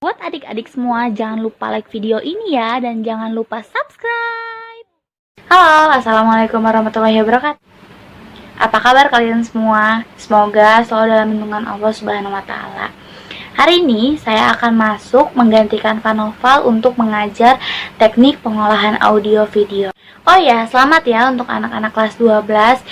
Buat adik-adik semua, jangan lupa like video ini ya, dan jangan lupa subscribe. Halo, assalamualaikum warahmatullahi wabarakatuh. Apa kabar kalian semua? Semoga selalu dalam lindungan Allah Subhanahu wa Ta'ala. Hari ini saya akan masuk menggantikan Kanoval untuk mengajar teknik pengolahan audio video. Oh ya, selamat ya untuk anak-anak kelas 12.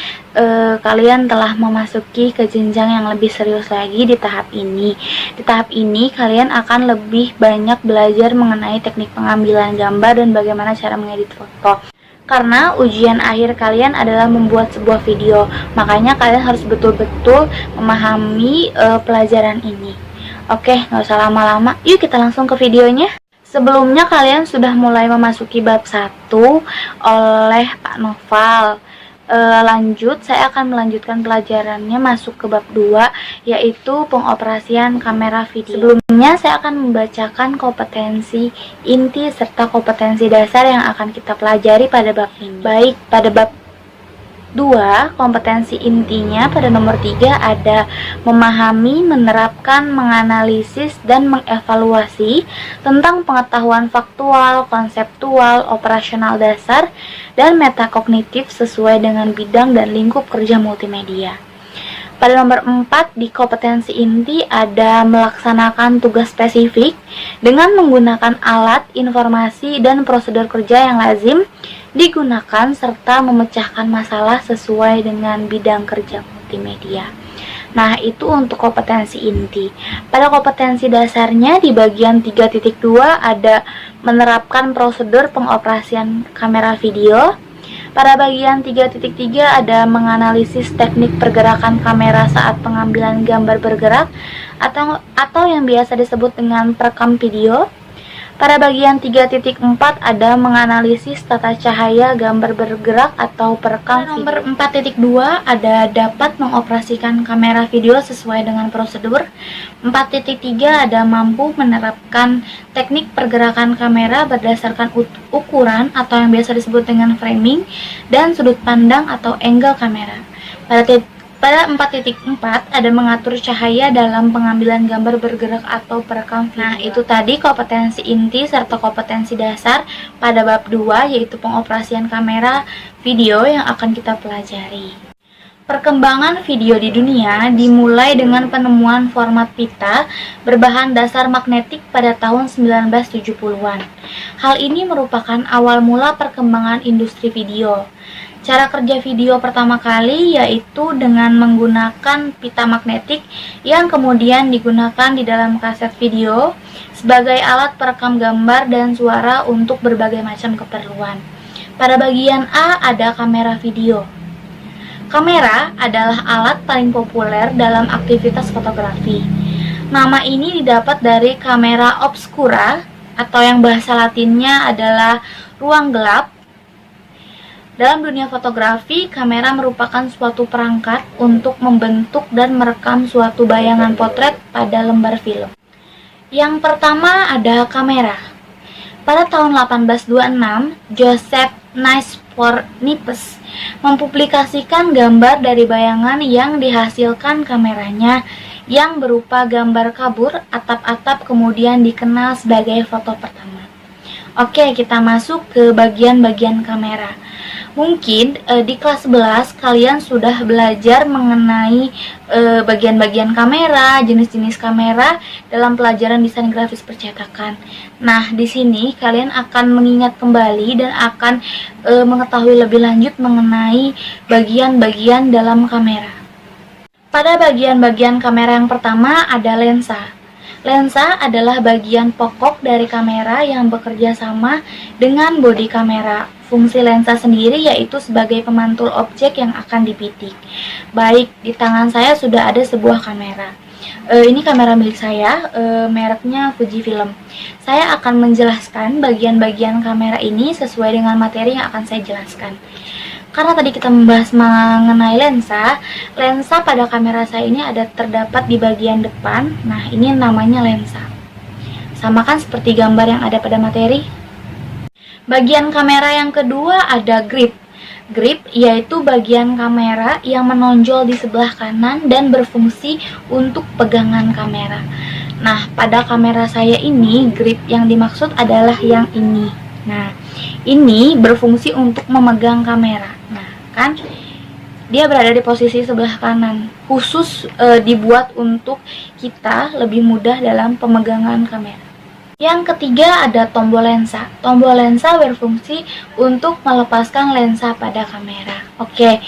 Kalian telah memasuki ke jenjang yang lebih serius lagi di tahap ini. Di tahap ini kalian akan lebih banyak belajar mengenai teknik pengambilan gambar dan bagaimana cara mengedit foto. Karena ujian akhir kalian adalah membuat sebuah video, makanya kalian harus betul-betul memahami pelajaran ini. Oke, nggak usah lama-lama, yuk kita langsung ke videonya. Sebelumnya kalian sudah mulai memasuki bab 1 oleh Pak Noval. Lanjut, saya akan melanjutkan pelajarannya masuk ke bab 2, yaitu pengoperasian kamera video. Sebelumnya saya akan membacakan kompetensi inti serta kompetensi dasar yang akan kita pelajari pada bab ini. Baik, pada bab 2, kompetensi intinya pada nomor 3 ada memahami, menerapkan, menganalisis, dan mengevaluasi tentang pengetahuan faktual, konseptual, operasional dasar, dan metakognitif sesuai dengan bidang dan lingkup kerja multimedia. Pada nomor 4 di kompetensi inti ada melaksanakan tugas spesifik dengan menggunakan alat, informasi, dan prosedur kerja yang lazim digunakan serta memecahkan masalah sesuai dengan bidang kerja multimedia. Nah, itu untuk kompetensi inti. Pada kompetensi dasarnya di bagian 3.2 ada menerapkan prosedur pengoperasian kamera video. Pada bagian 3.3 ada menganalisis teknik pergerakan kamera saat pengambilan gambar bergerak atau yang biasa disebut dengan perekam video. Pada bagian 3.4 ada menganalisis tata cahaya gambar bergerak atau perekam video. Nomor 4.2 ada dapat mengoperasikan kamera video sesuai dengan prosedur. 4.3 ada mampu menerapkan teknik pergerakan kamera berdasarkan ukuran atau yang biasa disebut dengan framing dan sudut pandang atau angle kamera. Pada 4.4 ada mengatur cahaya dalam pengambilan gambar bergerak atau perekam video. Nah, itu tadi kompetensi inti serta kompetensi dasar pada bab 2, yaitu pengoperasian kamera video yang akan kita pelajari. Perkembangan video di dunia dimulai dengan penemuan format pita berbahan dasar magnetik pada tahun 1970-an. Hal ini merupakan awal mula perkembangan industri video. Cara kerja video pertama kali yaitu dengan menggunakan pita magnetik yang kemudian digunakan di dalam kaset video sebagai alat perekam gambar dan suara untuk berbagai macam keperluan. Pada bagian A ada kamera video. Kamera adalah alat paling populer dalam aktivitas fotografi. Nama ini didapat dari kamera obscura atau yang bahasa latinnya adalah ruang gelap. Dalam dunia fotografi, kamera merupakan suatu perangkat untuk membentuk dan merekam suatu bayangan potret pada lembar film. Yang pertama ada kamera. Pada tahun 1826, Joseph Nicephore Niepce mempublikasikan gambar dari bayangan yang dihasilkan kameranya yang berupa gambar kabur atap-atap, kemudian dikenal sebagai foto pertama. Oke, kita masuk ke bagian-bagian kamera. Mungkin di kelas 11 kalian sudah belajar mengenai bagian-bagian kamera, jenis-jenis kamera dalam pelajaran desain grafis percetakan. Nah, di sini kalian akan mengingat kembali dan akan mengetahui lebih lanjut mengenai bagian-bagian dalam kamera. Pada bagian-bagian kamera yang pertama ada lensa. Lensa adalah bagian pokok dari kamera yang bekerja sama dengan bodi kamera. Fungsi lensa sendiri yaitu sebagai pemantul objek yang akan dibidik. Baik, di tangan saya sudah ada sebuah kamera. Ini kamera milik saya, mereknya Fujifilm. Saya akan menjelaskan bagian-bagian kamera ini sesuai dengan materi yang akan saya jelaskan. Karena tadi kita membahas mengenai lensa, lensa pada kamera saya ini terdapat di bagian depan. Nah, ini namanya lensa. Sama kan seperti gambar yang ada pada materi. Bagian kamera yang kedua ada grip. Grip yaitu bagian kamera yang menonjol di sebelah kanan dan berfungsi untuk pegangan kamera. Nah, pada kamera saya ini grip yang dimaksud adalah yang ini. Nah, ini berfungsi untuk memegang kamera. Nah, kan dia berada di posisi sebelah kanan, khusus dibuat untuk kita lebih mudah dalam pemegangan kamera. Yang ketiga ada tombol lensa. Tombol lensa berfungsi untuk melepaskan lensa pada kamera. Oke,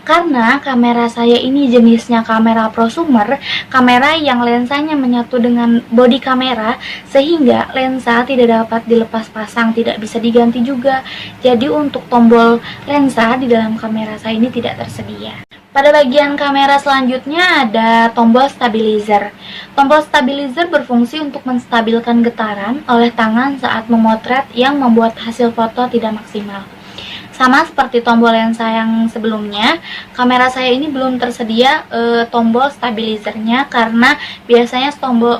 karena kamera saya ini jenisnya kamera prosumer, kamera yang lensanya menyatu dengan bodi kamera, sehingga lensa tidak dapat dilepas pasang, tidak bisa diganti juga. Jadi untuk tombol lensa di dalam kamera saya ini tidak tersedia. Pada bagian kamera selanjutnya ada tombol stabilizer. Tombol stabilizer berfungsi untuk menstabilkan getaran oleh tangan saat memotret yang membuat hasil foto tidak maksimal. Sama seperti tombol lensa yang sebelumnya, kamera saya ini belum tersedia tombol stabilizernya karena biasanya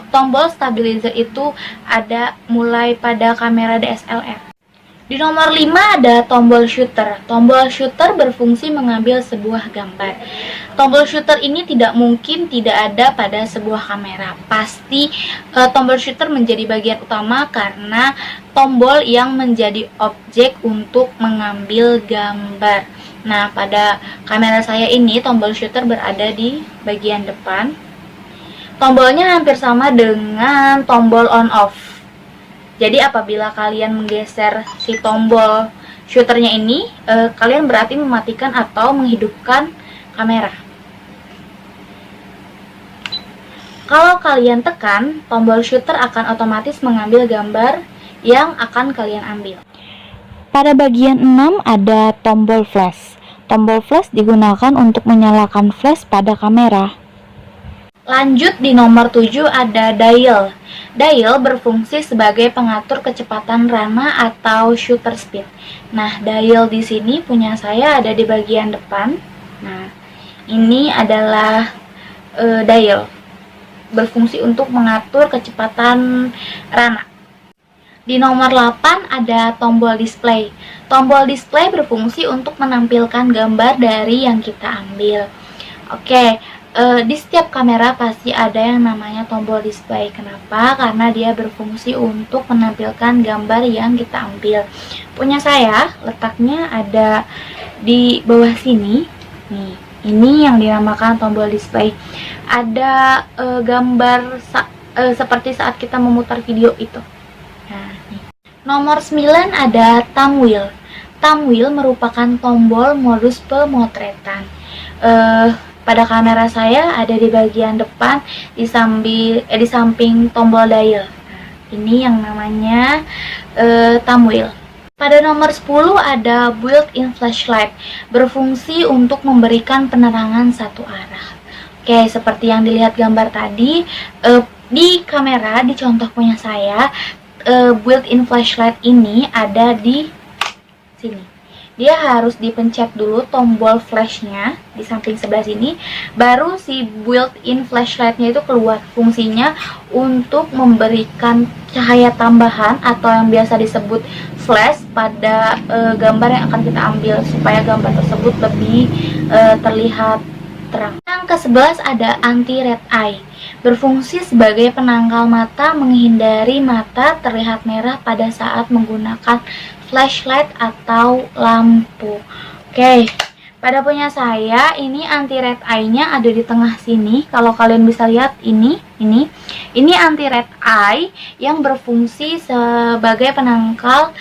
tombol stabilizer itu ada mulai pada kamera DSLR. Di nomor 5 ada tombol shutter. Tombol shutter berfungsi mengambil sebuah gambar. Tombol shutter ini tidak mungkin tidak ada pada sebuah kamera. Pasti tombol shutter menjadi bagian utama karena tombol yang menjadi objek untuk mengambil gambar. Nah, pada kamera saya ini tombol shutter berada di bagian depan. Tombolnya hampir sama dengan tombol on off. Jadi apabila kalian menggeser si tombol shutternya ini, kalian berarti mematikan atau menghidupkan kamera. Kalau kalian tekan, tombol shutter akan otomatis mengambil gambar yang akan kalian ambil. Pada bagian 6 ada tombol flash. Tombol flash digunakan untuk menyalakan flash pada kamera. Lanjut di nomor 7 ada dial. Dial berfungsi sebagai pengatur kecepatan rana atau shutter speed. Nah, dial di sini punya saya ada di bagian depan. Nah, ini adalah dial. Berfungsi untuk mengatur kecepatan rana. Di nomor 8 ada tombol display. Tombol display berfungsi untuk menampilkan gambar dari yang kita ambil. Oke, di setiap kamera pasti ada yang namanya tombol display. Kenapa? Karena dia berfungsi untuk menampilkan gambar yang kita ambil. Punya saya letaknya ada di bawah sini. Nih, ini yang dinamakan tombol display. Ada gambar seperti saat kita memutar video itu. Nah, nih. Nomor 9 ada thumb wheel. Thumb wheel merupakan tombol modus pemotretan. Pada kamera saya ada di bagian depan di samping tombol dial. Nah, ini yang namanya thumb wheel. Pada nomor 10 ada built-in flashlight, berfungsi untuk memberikan penerangan satu arah. Oke, seperti yang dilihat gambar tadi, di kamera di contoh punya saya, built-in flashlight ini ada di sini. Dia harus dipencet dulu tombol flashnya di samping sebelah sini, baru si built-in flashlightnya itu keluar. Fungsinya untuk memberikan cahaya tambahan atau yang biasa disebut flash pada gambar yang akan kita ambil, supaya gambar tersebut lebih terlihat terang. Yang ke-11 ada anti red eye. Berfungsi sebagai penangkal mata, menghindari mata terlihat merah pada saat menggunakan flashlight atau lampu. Oke, pada punya saya ini anti red eye-nya ada di tengah sini. Kalau kalian bisa lihat ini anti red eye yang berfungsi sebagai penangkal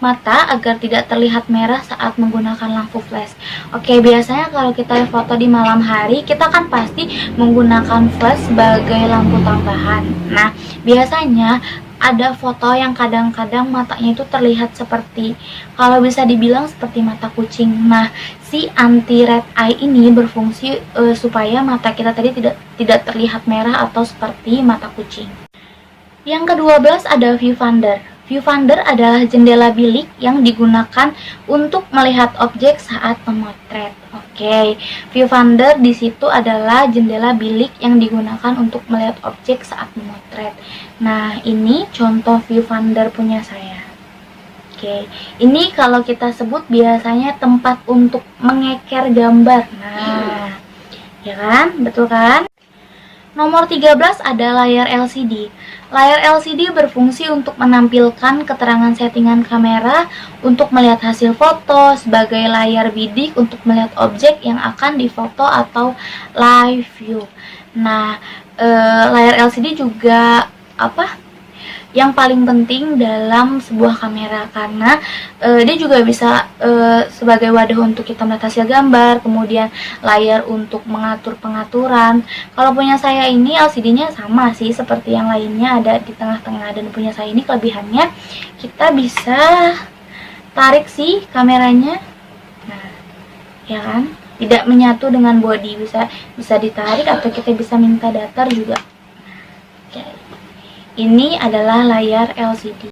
mata agar tidak terlihat merah saat menggunakan lampu flash. Oke, biasanya kalau kita foto di malam hari, kita kan pasti menggunakan flash sebagai lampu tambahan. Nah, biasanya ada foto yang kadang-kadang matanya itu terlihat seperti, kalau bisa dibilang seperti mata kucing. Nah, si anti red eye ini berfungsi supaya mata kita tadi tidak terlihat merah atau seperti mata kucing. Yang ke-12 ada viewfinder. Viewfinder adalah jendela bilik yang digunakan untuk melihat objek saat memotret. Oke, viewfinder di situ adalah jendela bilik yang digunakan untuk melihat objek saat memotret. Nah, ini contoh viewfinder punya saya. Oke, ini kalau kita sebut biasanya tempat untuk mengeker gambar. Nah, ya kan? Betul kan? Nomor 13 ada layar LCD. Layar LCD berfungsi untuk menampilkan keterangan settingan kamera untuk melihat hasil foto, sebagai layar bidik untuk melihat objek yang akan difoto atau live view. Nah, layar LCD juga yang paling penting dalam sebuah kamera, karena dia juga bisa sebagai wadah untuk kita melihat hasil gambar, kemudian layar untuk mengatur pengaturan. Kalau punya saya ini LCD-nya sama sih seperti yang lainnya, ada di tengah-tengah, dan punya saya ini kelebihannya kita bisa tarik sih kameranya. Nah, ya kan? Tidak menyatu dengan body, bisa ditarik atau kita bisa minta datar juga. Ini adalah layar LCD.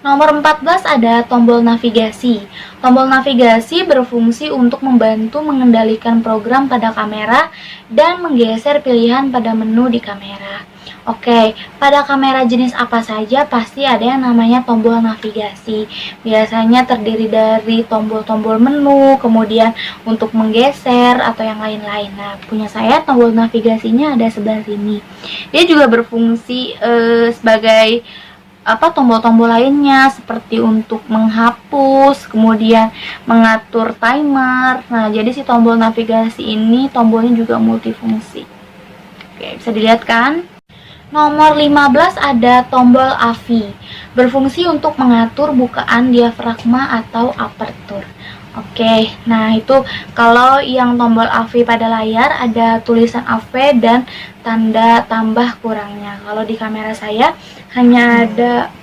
Nomor 14 ada tombol navigasi. Tombol navigasi berfungsi untuk membantu mengendalikan program pada kamera dan menggeser pilihan pada menu di kamera. Oke, pada kamera jenis apa saja pasti ada yang namanya tombol navigasi. Biasanya terdiri dari tombol-tombol menu, kemudian untuk menggeser atau yang lain-lain. Nah, punya saya tombol navigasinya ada sebelah sini. Dia juga berfungsi sebagai tombol-tombol lainnya, seperti untuk menghapus, kemudian mengatur timer. Nah, jadi si tombol navigasi ini tombolnya juga multifungsi. Oke, bisa dilihat kan? Nomor 15 ada tombol AV. Berfungsi untuk mengatur bukaan diafragma atau aperture. Oke, nah itu kalau yang tombol AV pada layar ada tulisan AV dan tanda tambah kurangnya. Kalau di kamera saya hanya ada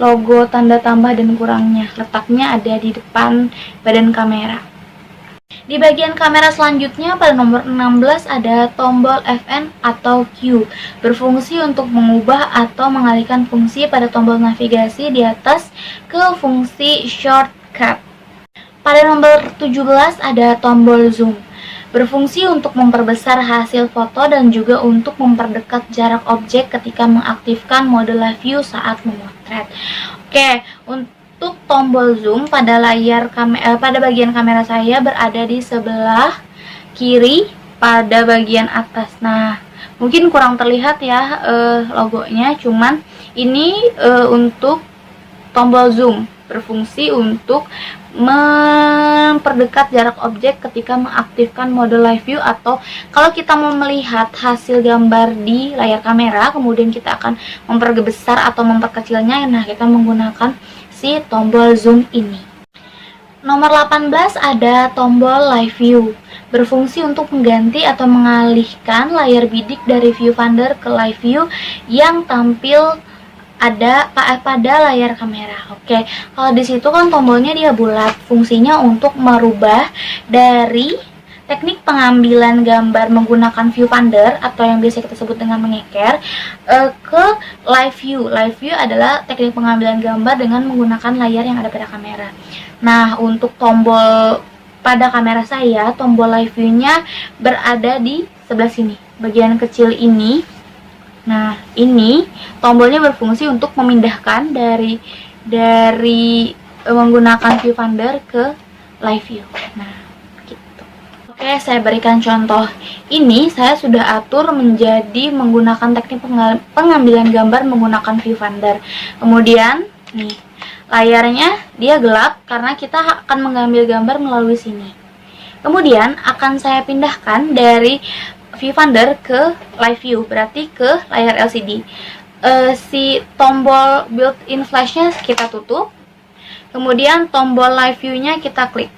logo tanda tambah dan kurangnya. Letaknya ada di depan badan kamera. Di bagian kamera selanjutnya pada nomor 16 ada tombol FN atau Q. Berfungsi untuk mengubah atau mengalihkan fungsi pada tombol navigasi di atas ke fungsi shortcut. Pada nomor 17 ada tombol zoom. Berfungsi untuk memperbesar hasil foto dan juga untuk memperdekat jarak objek ketika mengaktifkan mode live view saat memotret. Oke, untuk tombol zoom pada pada bagian kamera saya berada di sebelah kiri pada bagian atas. Nah, mungkin kurang terlihat ya logonya, cuman ini untuk tombol zoom, berfungsi untuk memperdekat jarak objek ketika mengaktifkan mode live view, atau kalau kita mau melihat hasil gambar di layar kamera kemudian kita akan memperbesar atau memperkecilnya. Nah, kita menggunakan si tombol zoom ini. Nomor 18 ada tombol live view. Berfungsi untuk mengganti atau mengalihkan layar bidik dari viewfinder ke live view yang tampil ada pada layar kamera. Oke, kalau di situ kan tombolnya dia bulat, fungsinya untuk merubah dari teknik pengambilan gambar menggunakan viewfinder atau yang biasa kita sebut dengan mengeker ke live view. Live view adalah teknik pengambilan gambar dengan menggunakan layar yang ada pada kamera. Nah, untuk tombol pada kamera saya, tombol live view-nya berada di sebelah sini, bagian kecil ini. Nah, ini tombolnya berfungsi untuk memindahkan dari menggunakan viewfinder ke live view. Nah, gitu. Oke, saya berikan contoh. Ini saya sudah atur menjadi menggunakan teknik pengambilan gambar menggunakan viewfinder. Kemudian, nih, layarnya dia gelap karena kita akan mengambil gambar melalui sini. Kemudian akan saya pindahkan dari viewfinder ke live view, berarti ke layar LCD. Si tombol built-in flashnya kita tutup, kemudian tombol live view-nya kita klik.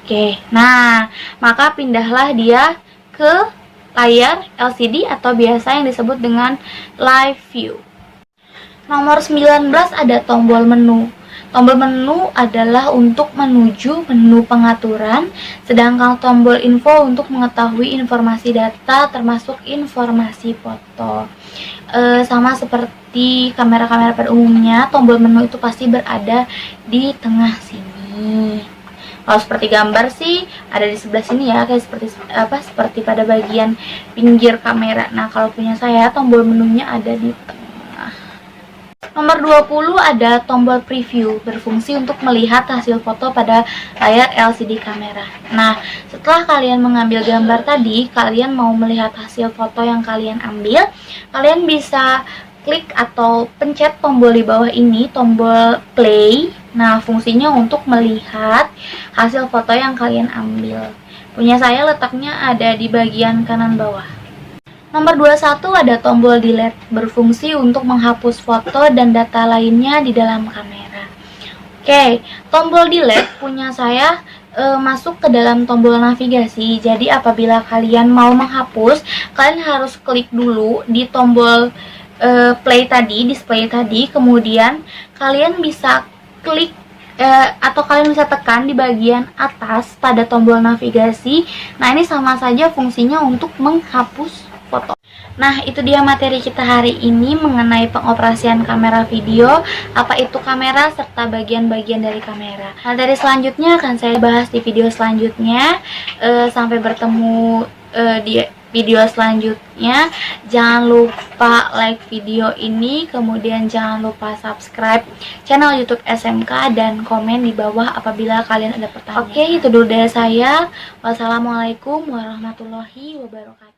Oke, nah maka pindahlah dia ke layar LCD atau biasa yang disebut dengan live view. Nomor 19 ada tombol menu. Tombol menu adalah untuk menuju menu pengaturan, sedangkan tombol info untuk mengetahui informasi data termasuk informasi foto. Sama seperti kamera-kamera pada umumnya, tombol menu itu pasti berada di tengah sini. Kalau seperti gambar sih ada di sebelah sini ya, kayak seperti pada bagian pinggir kamera. Nah, kalau punya saya tombol menunya ada di tengah. Nomor 20 ada tombol preview, berfungsi untuk melihat hasil foto pada layar LCD kamera. Nah, setelah kalian mengambil gambar tadi, kalian mau melihat hasil foto yang kalian ambil, kalian bisa klik atau pencet tombol di bawah ini, tombol play. Nah, fungsinya untuk melihat hasil foto yang kalian ambil. Punya saya letaknya ada di bagian kanan bawah. Nomor 21 ada tombol delete, berfungsi untuk menghapus foto dan data lainnya di dalam kamera. Oke, tombol delete punya saya masuk ke dalam tombol navigasi. Jadi apabila kalian mau menghapus, kalian harus klik dulu di tombol play tadi, display tadi, kemudian kalian bisa klik atau kalian bisa tekan di bagian atas pada tombol navigasi. Nah, ini sama saja fungsinya untuk menghapus foto. Nah, itu dia materi kita hari ini mengenai pengoperasian kamera video, apa itu kamera, serta bagian-bagian dari kamera. Materi selanjutnya akan saya bahas di video selanjutnya. Sampai bertemu di video selanjutnya. Jangan lupa like video ini, kemudian jangan lupa subscribe channel YouTube SMK dan komen di bawah apabila kalian ada pertanyaan. Oke, itu dulu dari saya. Wassalamualaikum warahmatullahi wabarakatuh.